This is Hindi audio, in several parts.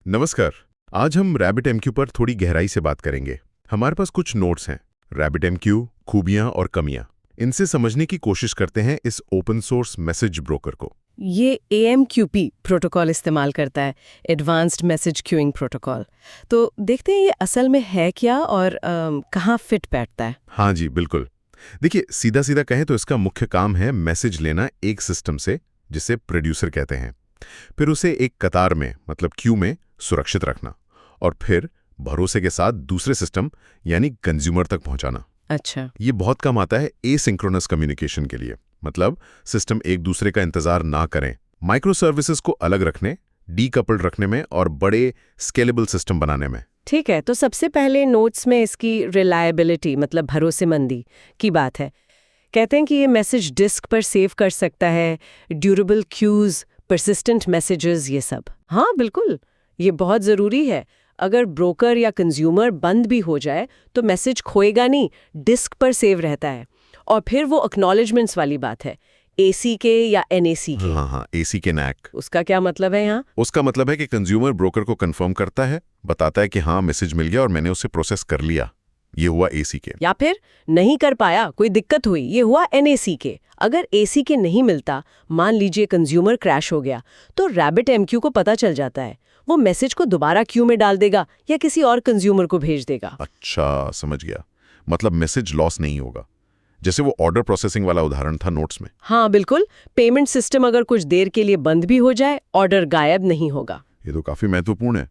नमस्कार। आज हम रैबिट एमक्यू पर थोड़ी गहराई से बात करेंगे। हमारे पास कुछ नोट्स हैं, रैबिट एमक्यू, खूबियां और कमियां। इनसे समझने की कोशिश करते हैं इस ओपन सोर्स मैसेज ब्रोकर को। ये AMQP प्रोटोकॉल इस्तेमाल करता है, एडवांस्ड मैसेज क्यूइंग प्रोटोकॉल। तो देखते हैं ये असल में है क्या और कहाँ फिट बैठता है। हाँ जी, बिल्कुल। देखिए, सीधा सीधा कहें तो इसका मुख्य काम है मैसेज लेना एक सिस्टम से, जिसे प्रोड्यूसर कहते हैं, फिर उसे एक कतार में मतलब क्यू में सुरक्षित रखना और फिर भरोसे के साथ दूसरे सिस्टम यानी कंज्यूमर तक पहुंचाना। अच्छा। ये बहुत कम आता है एसिंक्रोनस कम्युनिकेशन के लिए, मतलब सिस्टम एक दूसरे का इंतजार ना करें, माइक्रो सर्विसेज को अलग रखने, डीकपल्ड रखने में और बड़े स्केलेबल सिस्टम बनाने में। ठीक है, तो सबसे पहले नोट्स में इसकी रिलायबिलिटी मतलब भरोसेमंदी की बात है। कहते हैं कि ये मैसेज डिस्क पर सेव कर सकता है, ड्यूरेबल क्यूज, परसिस्टेंट मैसेजेस, ये सब। हाँ बिल्कुल, ये बहुत ज़रूरी है। अगर ब्रोकर या कंज्यूमर बंद भी हो जाए तो मैसेज खोएगा नहीं, डिस्क पर सेव रहता है। और फिर वो एक्नॉलेजमेंट्स वाली बात है, AC के या NAC के। हाँ, AC के NAC। उसका क्या मतलब है यहाँ? उसका मतलब है कि कंज्यूमर ब्रोकर को कंफर्म करता है, बताता है कि हाँ मैसेज मिल गया और मैंने उसे प्रोसेस कर लिया। ये हुआ AC के। या फिर नहीं कर पाया, कोई दिक्कत हुई, ये हुआ NAC के। अगर AC के नहीं मिलता, मान लीजिए कंज्यूमर क्रैश हो गया, तो रैबिट MQ को पता चल जाता है। वो मैसेज को दोबारा क्यू में डाल देगा या किसी और कंज्यूमर को भेज देगा। अच्छा, समझ गया। मतलब मैसेज लॉस नहीं होगा, जैसे वो ऑर्डर प्रोसेसिंग वाला उदाहरण था नोट्स में। हाँ बिल्कुल, पेमेंट सिस्टम अगर कुछ देर के लिए बंद भी हो जाए, ऑर्डर गायब नहीं होगा। ये तो काफी महत्वपूर्ण है।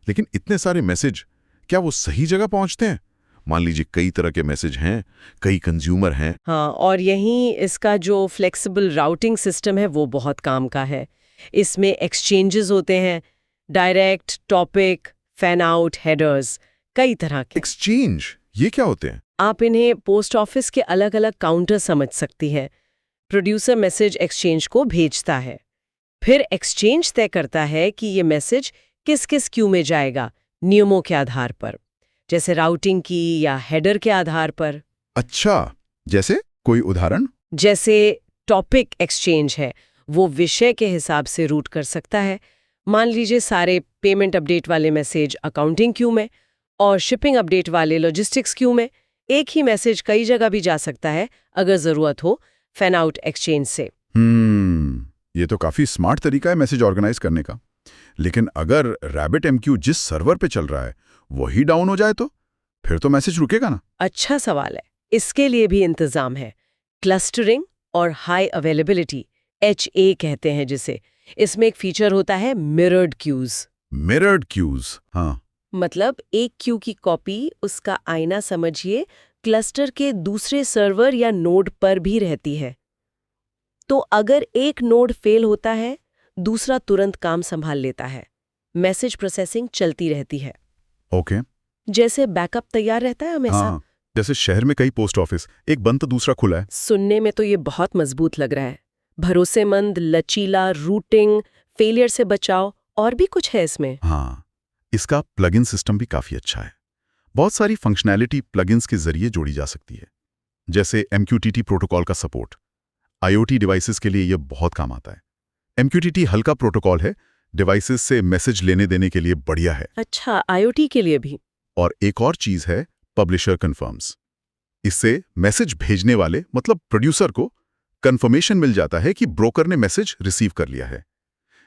लेकिन इतने सारे मैसेज, क्या वो सही जगह पहुंचते हैं? मान लीजिए कई तरह के मैसेज हैं, कई कंज्यूमर हैं। हाँ, और यहीं इसका जो फ्लेक्सिबल राउटिंग सिस्टम है वो बहुत काम का है। इसमें एक्सचेंजेस होते हैं, direct, topic, fan out, headers, कई तरह के। एक्सचेंज, ये क्या होते हैं? आप इन्हें पोस्ट ऑफिस के अलग अलग काउंटर समझ सकती हैं। प्रोड्यूसर मैसेज एक्सचेंज को भेजता है, फिर एक्सचेंज तय करता है कि ये मैसेज किस किस क्यू में जाएगा, नियमों के आधार पर, जैसे राउटिंग की या हेडर के आधार पर। अच्छा, जैसे कोई उदाहरण? जैसे टॉपिक एक्सचेंज है, वो विषय के हिसाब से रूट कर सकता है। मान लीजिए सारे पेमेंट अपडेट वाले मैसेज अकाउंटिंग क्यू में और शिपिंग अपडेट वाले लॉजिस्टिक्स क्यू में। एक ही मैसेज कई जगह भी जा सकता है अगर जरूरत हो, फैन आउट एक्सचेंज से। ये तो काफी स्मार्ट तरीका है मैसेज ऑर्गेनाइज करने का। लेकिन अगर रैबिट MQ जिस सर्वर पे चल रहा है वही डाउन हो जाए तो फिर तो मैसेज रुकेगा ना? अच्छा सवाल है। इसके लिए भी इंतजाम है, क्लस्टरिंग और हाई अवेलेबिलिटी, HA कहते हैं जिसे। इसमें एक फीचर होता है मिरर्ड क्यूज। मिरर्ड क्यूज, हाँ। मतलब एक क्यू की कॉपी, उसका आईना समझिए, क्लस्टर के दूसरे सर्वर या नोड पर भी रहती है। तो अगर एक नोड फेल होता है, दूसरा तुरंत काम संभाल लेता है। मैसेज प्रोसेसिंग चलती रहती है। ओके। जैसे बैकअप तैयार रहता है हमेशा। हाँ, जैसे शहर में कई पोस्ट ऑफिस, एक बंद तो दूसरा खुला है। सुनने में तो ये बहुत मजबूत लग रहा है। भरोसेमंद, लचीला, रूटिंग, फेलियर से बचाव, और भी कुछ है इसमें। हाँ, इसका प्लगइन सिस्टम भी काफी अच्छा है। बहुत सारी फंक्शनैलिटी प्लगइन्स के जरिए जोड़ी जा सकती है, जैसे MQTT प्रोटोकॉल का सपोर्ट। IoT डिवाइसेस के लिए यह बहुत काम आता है। MQTT हल्का प्रोटोकॉल है, डिवाइसेस से मैसेज लेने देने के लिए बढ़िया है। अच्छा, IoT के लिए भी। और एक और चीज है पब्लिशर कन्फर्म्स। इससे मैसेज भेजने वाले मतलब प्रोड्यूसर को कंफर्मेशन मिल जाता है कि ब्रोकर ने मैसेज रिसीव कर लिया है।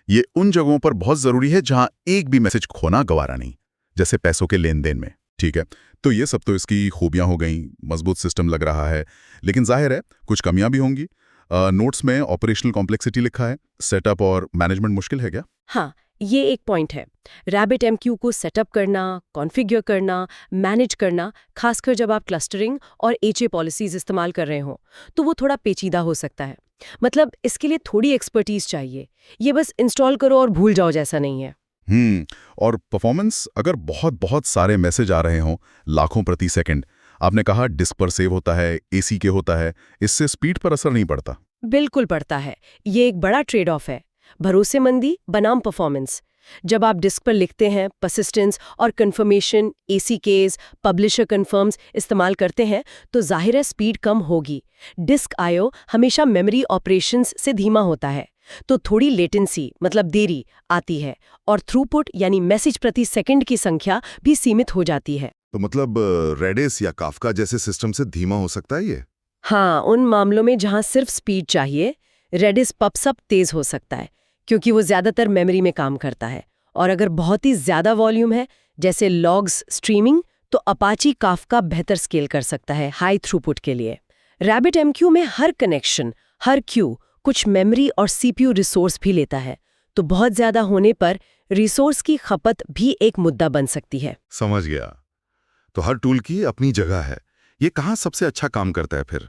ये उन जगहों पर बहुत जरूरी है जहां एक भी मैसेज खोना गवारा नहीं, जैसे पैसों के लेन देन में। ठीक है, तो ये सब तो इसकी खूबियां हो गई, मजबूत सिस्टम लग रहा है, लेकिन जाहिर है कुछ कमियां भी होंगी। नोट्स में ऑपरेशनल कॉम्प्लेक्सिटी लिखा है, सेटअप और मैनेजमेंट मुश्किल है क्या? हाँ, ये एक पॉइंट है। रैबिट MQ को सेटअप करना, कॉन्फ़िगर करना, मैनेज करना, खासकर जब आप क्लस्टरिंग और HA पॉलिसीज इस्तेमाल कर रहे हो, तो वो थोड़ा पेचीदा हो सकता है। मतलब इसके लिए थोड़ी एक्सपर्टीज चाहिए। ये बस इंस्टॉल करो और भूल जाओ जैसा नहीं है। और परफॉर्मेंस, अगर बहुत बहुत सारे मैसेज आ रहे हों, लाखों प्रति सेकंड, आपने कहा डिस्क पर सेव होता है, AC के होता है, इससे स्पीड पर असर नहीं पड़ता? बिल्कुल पड़ता है। ये एक बड़ा ट्रेड ऑफ है, भरोसेमंदी बनाम परफॉर्मेंस। जब आप डिस्क पर लिखते हैं, परसिस्टेंस और confirmation, AC case, publisher confirms इस्तेमाल करते हैं, तो जाहिर है स्पीड कम होगी। डिस्क IO हमेशा मेमोरी ऑपरेशंस से धीमा होता है, तो थोड़ी लेटेंसी मतलब देरी आती है और थ्रूपुट यानी मैसेज प्रति सेकंड की संख्या भी सीमित हो जाती है। तो मतलब रेडिस या काफका जैसे सिस्टम से धीमा हो सकता है ये? हाँ, उन मामलों में जहां सिर्फ स्पीड चाहिए, रेडिस पप्सअप तेज हो सकता है क्योंकि वो ज्यादातर मेमोरी में काम करता है। और अगर बहुत ही ज्यादा वॉल्यूम है जैसे लॉग्स स्ट्रीमिंग, तो अपाची काफका बेहतर स्केल कर सकता है हाई थ्रूपुट के लिए। RabbitMQ में हर कनेक्शन, हर क्यू कुछ मेमोरी और सीपीयू रिसोर्स भी लेता है, तो बहुत ज्यादा होने पर रिसोर्स की खपत भी एक मुद्दा बन सकती है। समझ गया। तो हर टूल की अपनी जगह है। ये कहाँ सबसे अच्छा काम करता है फिर?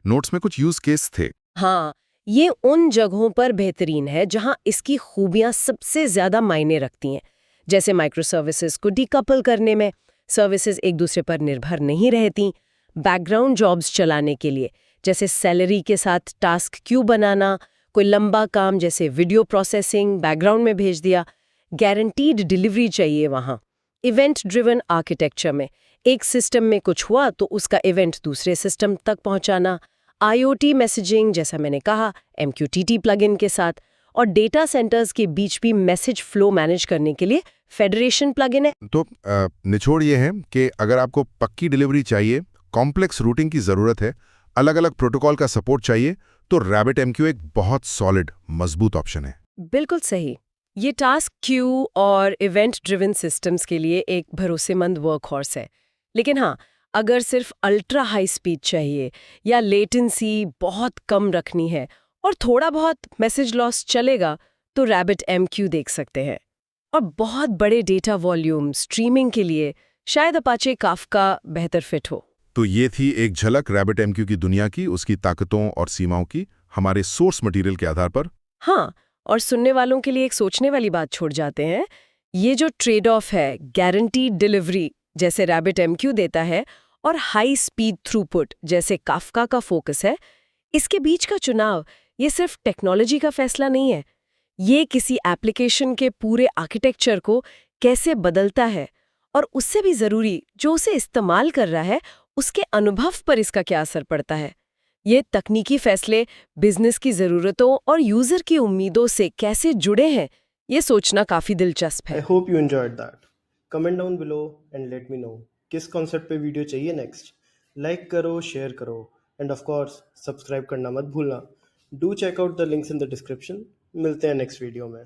नोट्स में कुछ यूज केस थे। हाँ, ये उन जगहों पर बेहतरीन है जहां इसकी खूबियां सबसे ज्यादा मायने रखती हैं, जैसे माइक्रो सर्विसेज को डीकपल करने में, सर्विसेज एक दूसरे पर निर्भर नहीं रहती, बैकग्राउंड जॉब्स चलाने के लिए जैसे सैलरी के साथ टास्क क्यू बनाना, कोई लंबा काम जैसे वीडियो प्रोसेसिंग बैकग्राउंड में भेज दिया, गारंटीड डिलीवरी चाहिए वहाँ। इवेंट ड्रिवन आर्किटेक्चर में एक सिस्टम में कुछ हुआ तो उसका इवेंट दूसरे सिस्टम तक पहुंचाना, IoT मैसेजिंग जैसा मैंने कहा MQTT प्लगइन के साथ, और डेटा सेंटर्स के बीच भी मैसेज फ्लो मैनेज करने के लिए फेडरेशन प्लगइन है। तो निचोड़ ये है कि अगर आपको पक्की डिलीवरी चाहिए, कॉम्प्लेक्स रूटिंग की ज़रूरत है, अलग-अलग प्रोटोकॉल का सपोर्ट चाहिए, तो RabbitMQ एक बहुत सॉलिड, मजबूत ऑप्शन है। बिल्कुल सही। ये टास्क क्यू और इवेंट ड्रिवन सिस्टम्स के लिए एक भरोसेमंद वर्कहॉर्स है। लेकिन हाँ, अगर सिर्फ अल्ट्रा हाई स्पीड चाहिए या लेटेंसी बहुत कम रखनी है और थोड़ा बहुत मैसेज लॉस चलेगा, तो RabbitMQ देख सकते हैं। और बहुत बड़े डेटा वॉल्यूम स्ट्रीमिंग के लिए शायद अपाचे काफका बेहतर फिट हो। तो ये थी एक झलक RabbitMQ की दुनिया की, उसकी ताकतों और सीमाओं की, हमारे सोर्स मटेरियल के आधार पर। हाँ, और सुनने वालों के लिए एक सोचने वाली बात छोड़ जाते हैं। ये जो ट्रेड ऑफ है, गारंटीड डिलीवरी जैसे RabbitMQ देता है और हाई स्पीड थ्रूपुट जैसे काफका का फोकस है, इसके बीच का चुनाव ये सिर्फ टेक्नोलॉजी का फैसला नहीं है। ये किसी एप्लीकेशन के पूरे आर्किटेक्चर को कैसे बदलता है और उससे भी ज़रूरी जो उसे इस्तेमाल कर रहा है उसके अनुभव पर इसका क्या असर पड़ता है। ये तकनीकी फैसले बिजनेस की ज़रूरतों और यूज़र की उम्मीदों से कैसे जुड़े हैं, ये सोचना काफ़ी दिलचस्प I है। hope you enjoyed that. Comment down below and let me know किस कॉन्सेप्ट पे वीडियो चाहिए नेक्स्ट। लाइक करो, शेयर करो एंड ऑफ कोर्स सब्सक्राइब करना मत भूलना। Do check out the links in the description. मिलते हैं नेक्स्ट वीडियो में।